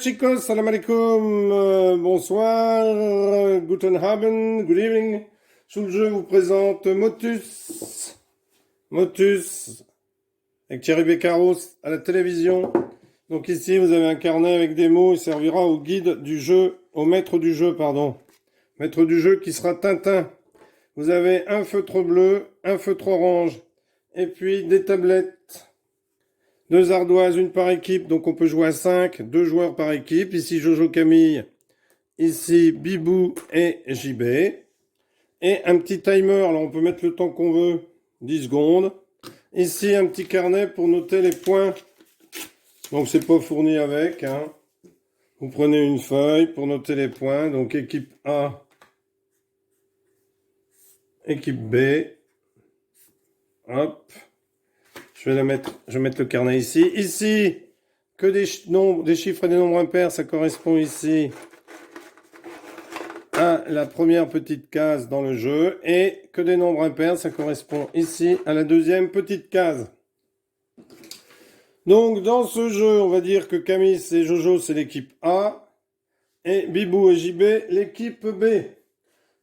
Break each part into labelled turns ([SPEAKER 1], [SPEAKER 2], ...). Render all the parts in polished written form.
[SPEAKER 1] chicos, salam alaikum, bonsoir, guten Abend, good evening. Sous le jeu, vous présente Motus, avec Thierry Beccaros à la télévision. Donc ici, vous avez un carnet avec des mots, il servira au guide du jeu, au maître du jeu, pardon. Maître du jeu qui sera Tintin. Vous avez un feutre bleu, un feutre orange, et puis des tablettes. 2 ardoises, une par équipe, donc on peut jouer à 5, 2 joueurs par équipe. Ici Jojo Camille, ici Bibou et JB. Et un petit timer, alors on peut mettre le temps qu'on veut, 10 secondes. Ici un petit carnet pour noter les points. Donc c'est pas fourni avec, hein. Vous prenez une feuille pour noter les points. Donc équipe A, équipe B. Hop. Je vais mettre le carnet ici. Ici, que des chiffres et des nombres impairs, ça correspond ici à la première petite case dans le jeu. Et que des nombres impairs, ça correspond ici à la deuxième petite case. Donc, dans ce jeu, on va dire que Camille et Jojo, c'est l'équipe A. Et Bibou et JB, l'équipe B.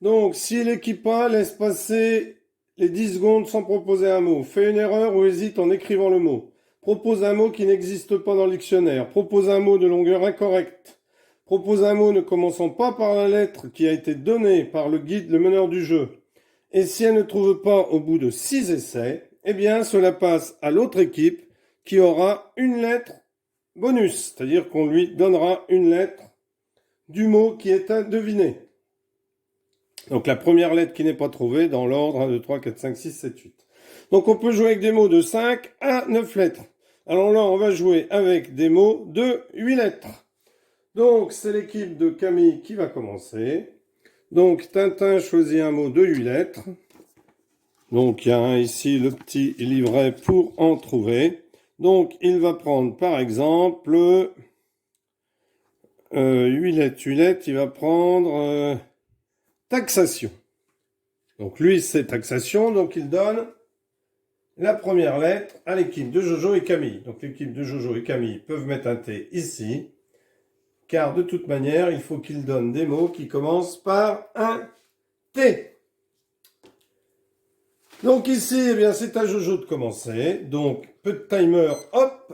[SPEAKER 1] Donc, si l'équipe A laisse passer les 10 secondes sans proposer un mot, fait une erreur ou hésite en écrivant le mot, propose un mot qui n'existe pas dans le dictionnaire, propose un mot de longueur incorrecte, propose un mot ne commençant pas par la lettre qui a été donnée par le guide, le meneur du jeu, et si elle ne trouve pas au bout de 6 essais, eh bien cela passe à l'autre équipe qui aura une lettre bonus, c'est-à-dire qu'on lui donnera une lettre du mot qui est à deviner. Donc la première lettre qui n'est pas trouvée dans l'ordre 1, 2, 3, 4, 5, 6, 7, 8. Donc on peut jouer avec des mots de 5 à 9 lettres. Alors là, on va jouer avec des mots de 8 lettres. Donc c'est l'équipe de Camille qui va commencer. Donc Tintin choisit un mot de 8 lettres. Donc il y a ici le petit livret pour en trouver. Donc il va prendre par exemple 8 lettres, il va prendre taxation. Donc lui, c'est taxation, donc il donne la première lettre à l'équipe de Jojo et Camille. Donc l'équipe de Jojo et Camille peuvent mettre un T ici, car de toute manière, il faut qu'ils donnent des mots qui commencent par un T. Donc ici, eh bien, c'est à Jojo de commencer. Donc, peu de timer, hop,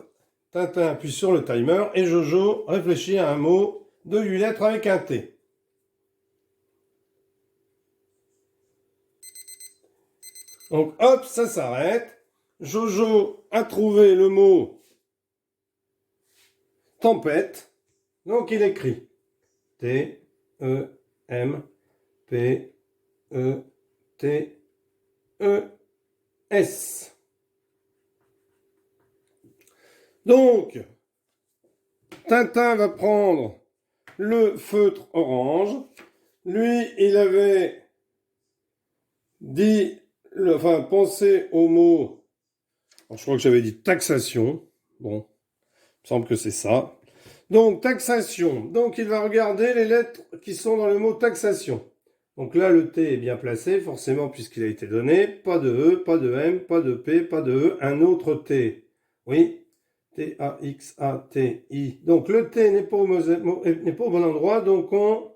[SPEAKER 1] Tintin appuie sur le timer et Jojo réfléchit à un mot de 8 lettres avec un T. Donc hop, ça s'arrête. Jojo a trouvé le mot tempête. Donc il écrit T-E-M-P-E-T-E-S. Donc, Tintin va prendre le feutre orange. Lui, il avait dit... pensez au mot, alors je crois que j'avais dit taxation, bon, il me semble que c'est ça. Donc, taxation, donc il va regarder les lettres qui sont dans le mot taxation. Donc là, le T est bien placé, forcément, puisqu'il a été donné. Pas de E, pas de M, pas de P, pas de E, un autre T. Oui, T-A-X-A-T-I. Donc le T n'est pas au bon endroit, donc on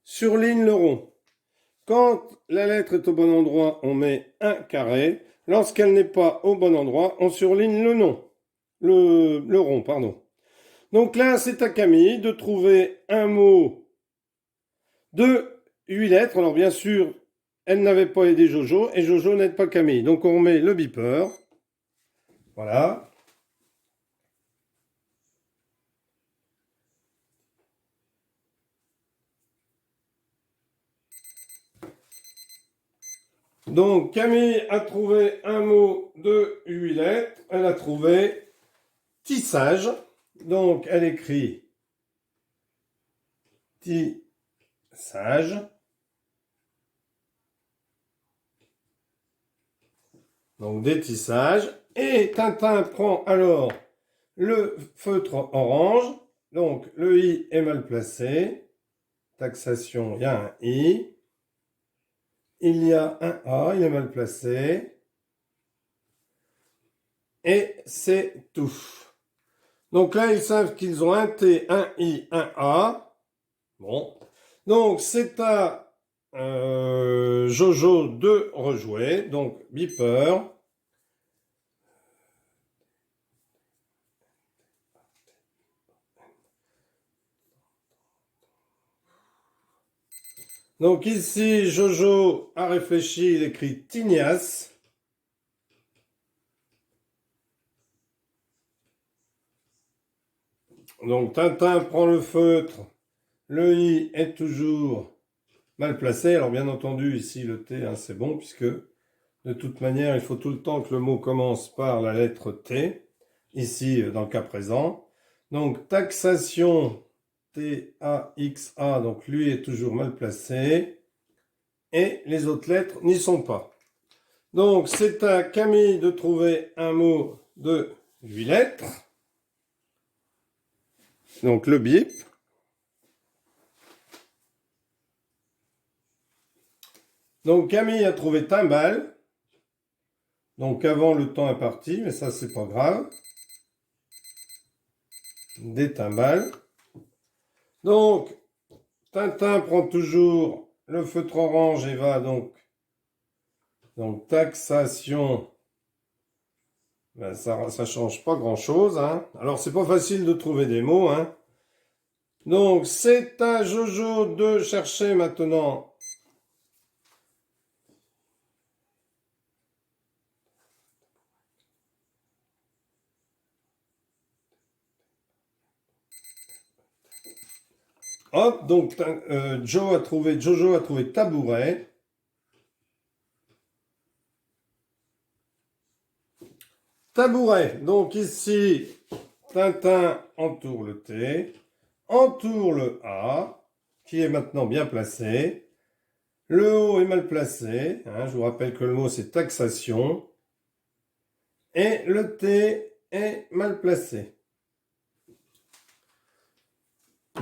[SPEAKER 1] surligne le rond. Quand la lettre est au bon endroit, on met un carré. Lorsqu'elle n'est pas au bon endroit, on surligne le nom. Le rond, pardon. Donc là, c'est à Camille de trouver un mot de 8 lettres. Alors bien sûr, elle n'avait pas aidé Jojo et Jojo n'aide pas Camille. Donc on met le beeper. Voilà. Donc Camille a trouvé un mot de 8 lettres. Elle a trouvé tissage. Donc elle écrit tissage. Donc des tissages. Et Tintin prend alors le feutre orange. Donc le I est mal placé. Taxation, il y a un I. Il y a un A, il est mal placé. Et c'est tout. Donc là, ils savent qu'ils ont un T, un I, un A. Bon. Donc, c'est à Jojo de rejouer. Donc, beeper. Donc ici, Jojo a réfléchi, il écrit Tignasse. Donc Tintin prend le feutre, le I est toujours mal placé. Alors bien entendu, ici le T, hein, c'est bon, puisque de toute manière, il faut tout le temps que le mot commence par la lettre T, ici dans le cas présent. Donc taxation, T-A-X-A, donc lui est toujours mal placé. Et les autres lettres n'y sont pas. Donc c'est à Camille de trouver un mot de 8 lettres. Donc le bip. Donc Camille a trouvé timbale. Donc avant le temps est parti, mais ça c'est pas grave. Des timbales. Donc Tintin prend toujours le feutre orange et va donc taxation. Ben, ça change pas grand chose, hein. Alors c'est pas facile de trouver des mots, hein. Donc c'est à Jojo de chercher maintenant. Hop, donc Jojo a trouvé tabouret. Tabouret, donc ici, Tintin entoure le T, entoure le A, qui est maintenant bien placé. Le O est mal placé, hein, je vous rappelle que le mot c'est taxation. Et le T est mal placé.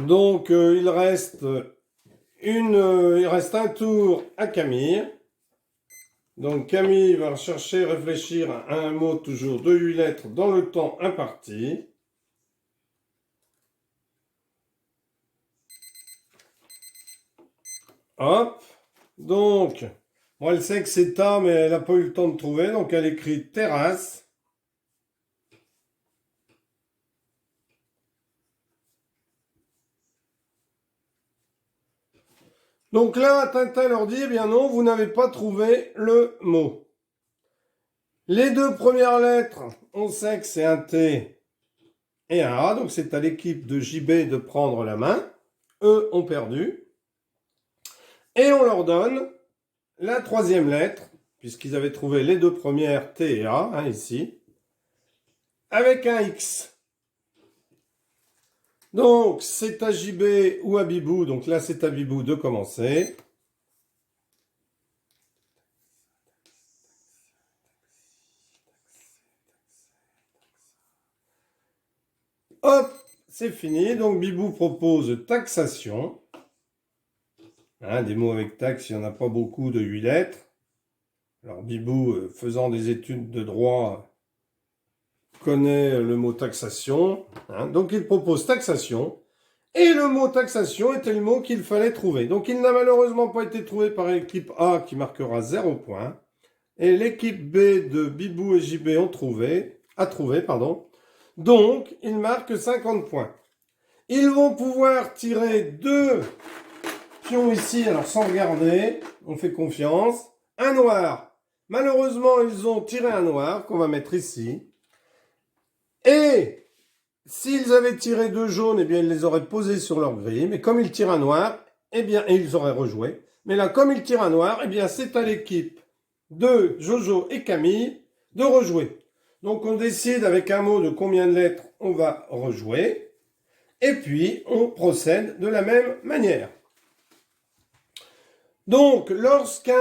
[SPEAKER 1] Donc il reste un tour à Camille. Donc Camille va chercher, réfléchir à un mot toujours de 8 lettres dans le temps imparti. Hop. Donc, bon, elle sait que c'est ta, mais elle n'a pas eu le temps de trouver. Donc elle écrit terrasse. Donc là, Tintin leur dit, eh bien non, vous n'avez pas trouvé le mot. Les deux premières lettres, on sait que c'est un T et un A, donc c'est à l'équipe de JB de prendre la main. Eux ont perdu. Et on leur donne la troisième lettre, puisqu'ils avaient trouvé les deux premières T et A, hein, ici, avec un X. Donc, c'est à JB ou à Bibou, donc là c'est à Bibou de commencer. Hop, c'est fini. Donc Bibou propose taxation. Hein, des mots avec taxe, il n'y en a pas beaucoup de 8 lettres. Alors Bibou, faisant des études de droit, connaît le mot taxation. Hein, donc il propose taxation. Et le mot taxation était le mot qu'il fallait trouver. Donc il n'a malheureusement pas été trouvé par l'équipe A qui marquera 0 points. Et l'équipe B de Bibou et JB a trouvé. Donc, ils marquent 50 points. Ils vont pouvoir tirer 2 pions ici, alors sans regarder, on fait confiance. Un noir. Malheureusement, ils ont tiré un noir qu'on va mettre ici. Et s'ils avaient tiré 2 jaunes, eh bien, ils les auraient posés sur leur grille. Mais comme ils tirent un noir, eh bien, et ils auraient rejoué. Mais là, comme ils tirent un noir, eh bien, c'est à l'équipe de Jojo et Camille de rejouer. Donc on décide avec un mot de combien de lettres on va rejouer. Et puis on procède de la même manière. Donc lorsqu'une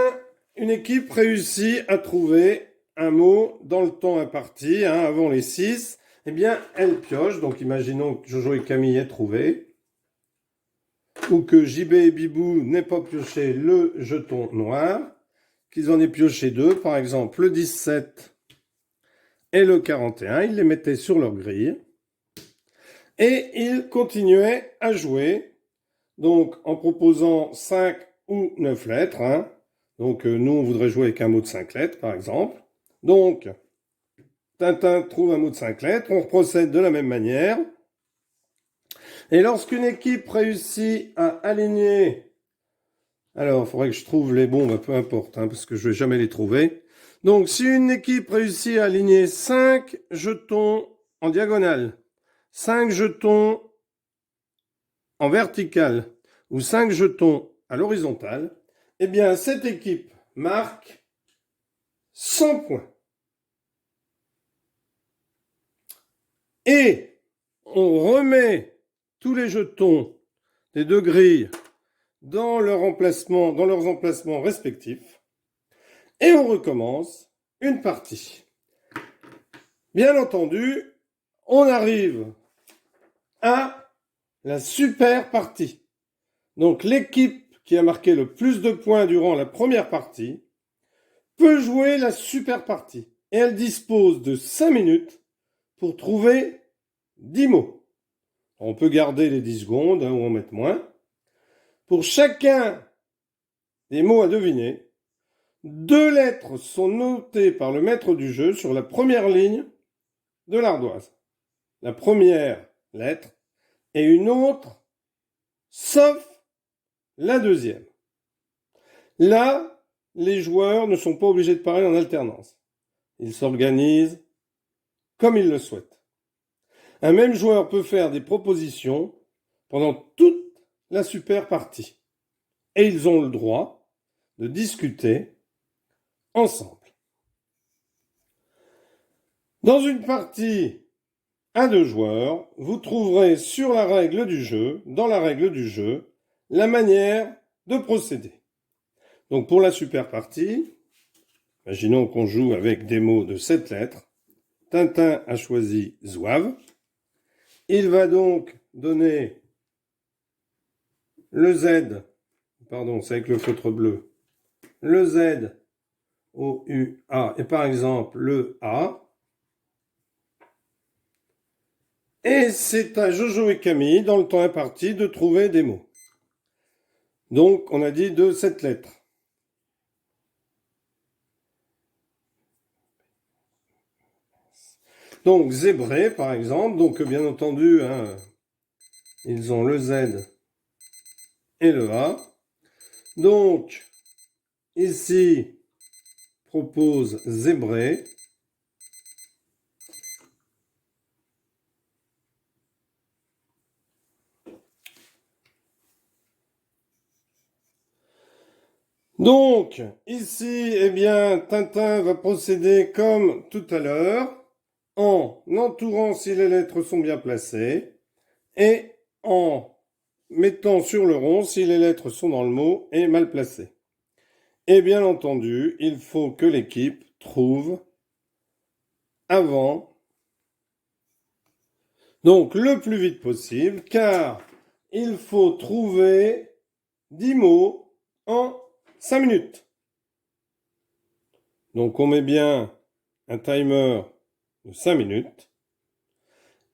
[SPEAKER 1] équipe réussit à trouver un mot dans le temps imparti, hein, avant les 6, eh bien elle pioche. Donc imaginons que Jojo et Camille aient trouvé. Ou que JB et Bibou n'aient pas pioché le jeton noir. Qu'ils en aient pioché 2, par exemple le 17 et le 41, ils les mettaient sur leur grille. Et il continuait à jouer, donc en proposant 5 ou 9 lettres. Hein. Donc nous, on voudrait jouer avec un mot de 5 lettres, par exemple. Donc, Tintin trouve un mot de 5 lettres, on procède de la même manière. Et lorsqu'une équipe réussit à aligner... Alors, il faudrait que je trouve les bons, peu importe, hein, parce que je ne vais jamais les trouver. Donc, si une équipe réussit à aligner 5 jetons en diagonale, 5 jetons en vertical ou 5 jetons à l'horizontale, eh bien, cette équipe marque 100 points. Et on remet tous les jetons des deux grilles dans leurs emplacements respectifs et on recommence une partie. Bien entendu, on arrive à la super partie. Donc l'équipe qui a marqué le plus de points durant la première partie peut jouer la super partie et elle dispose de 5 minutes pour trouver 10 mots. On peut garder les 10 secondes ou en mettre moins. Pour chacun des mots à deviner, 2 lettres sont notées par le maître du jeu sur la première ligne de l'ardoise. La première lettre et une autre, sauf la deuxième. Là, les joueurs ne sont pas obligés de parler en alternance. Ils s'organisent comme ils le souhaitent. Un même joueur peut faire des propositions pendant toute la super partie. Et ils ont le droit de discuter ensemble. Dans une partie à 2 joueurs, vous trouverez sur la règle du jeu, dans la règle du jeu, la manière de procéder. Donc pour la super partie, imaginons qu'on joue avec des mots de 7 lettres. Tintin a choisi zouave. Il va donc donner le Z, pardon, c'est avec le feutre bleu, le Z au UA et par exemple le A. Et c'est à Jojo et Camille, dans le temps imparti, de trouver des mots. Donc, on a dit de 7 lettres. Donc, zébré, par exemple. Donc, bien entendu, hein, ils ont le Z et le A. Donc, ici, propose zébré. Donc, ici, eh bien, Tintin va procéder comme tout à l'heure, en entourant si les lettres sont bien placées, et en mettant sur le rond si les lettres sont dans le mot et mal placées. Et bien entendu, il faut que l'équipe trouve avant, donc le plus vite possible, car il faut trouver 10 mots en 5 minutes. Donc on met bien un timer de 5 minutes.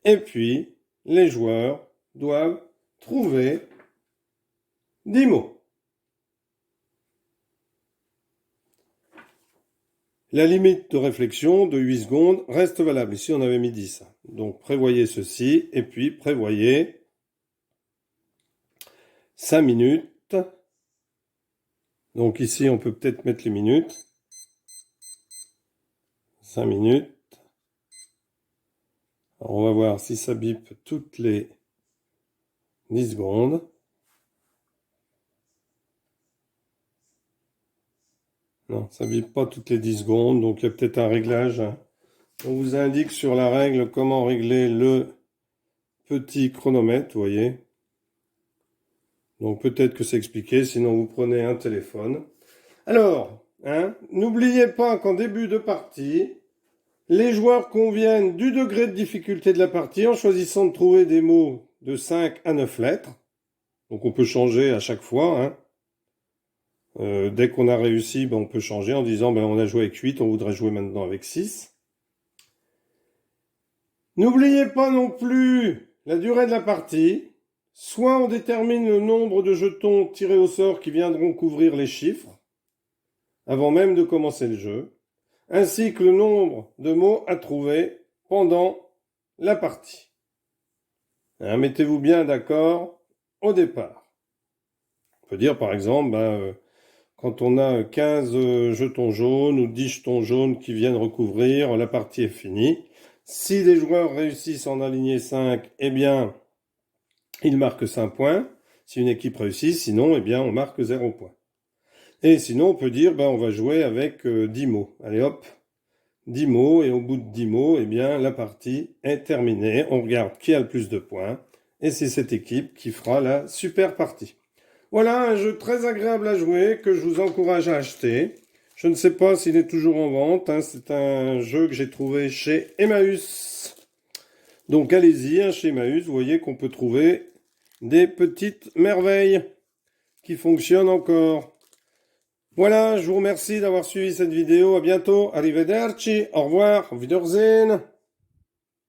[SPEAKER 1] Et puis, les joueurs doivent trouver 10 mots. La limite de réflexion de 8 secondes reste valable. Ici, on avait mis 10. Donc, prévoyez ceci et puis prévoyez 5 minutes. Donc, ici, on peut peut-être mettre les minutes. 5 minutes. Alors, on va voir si ça bip toutes les 10 secondes. Non, ça ne bip pas toutes les 10 secondes, donc il y a peut-être un réglage. On vous indique sur la règle comment régler le petit chronomètre, vous voyez. Donc peut-être que c'est expliqué, sinon vous prenez un téléphone. Alors, n'oubliez pas qu'en début de partie, les joueurs conviennent du degré de difficulté de la partie en choisissant de trouver des mots de 5 à 9 lettres. Donc on peut changer à chaque fois. Dès qu'on a réussi, on peut changer en disant on a joué avec 8, on voudrait jouer maintenant avec 6. N'oubliez pas non plus la durée de la partie, soit on détermine le nombre de jetons tirés au sort qui viendront couvrir les chiffres, avant même de commencer le jeu, ainsi que le nombre de mots à trouver pendant la partie. Mettez-vous bien d'accord au départ. On peut dire par exemple, quand on a 15 jetons jaunes ou 10 jetons jaunes qui viennent recouvrir, la partie est finie. Si les joueurs réussissent à en aligner 5, eh bien, ils marquent 5 points. Si une équipe réussit, sinon, eh bien, on marque 0 points. Et sinon, on peut dire, on va jouer avec 10 mots. Allez hop, 10 mots, et au bout de 10 mots, eh bien, la partie est terminée. On regarde qui a le plus de points, et c'est cette équipe qui fera la super partie. Voilà un jeu très agréable à jouer, que je vous encourage à acheter. Je ne sais pas s'il est toujours en vente, c'est un jeu que j'ai trouvé chez Emmaüs. Donc allez-y, chez Emmaüs, vous voyez qu'on peut trouver des petites merveilles qui fonctionnent encore. Voilà, je vous remercie d'avoir suivi cette vidéo. À bientôt. Arrivederci. Au revoir. Auf Wiedersehen.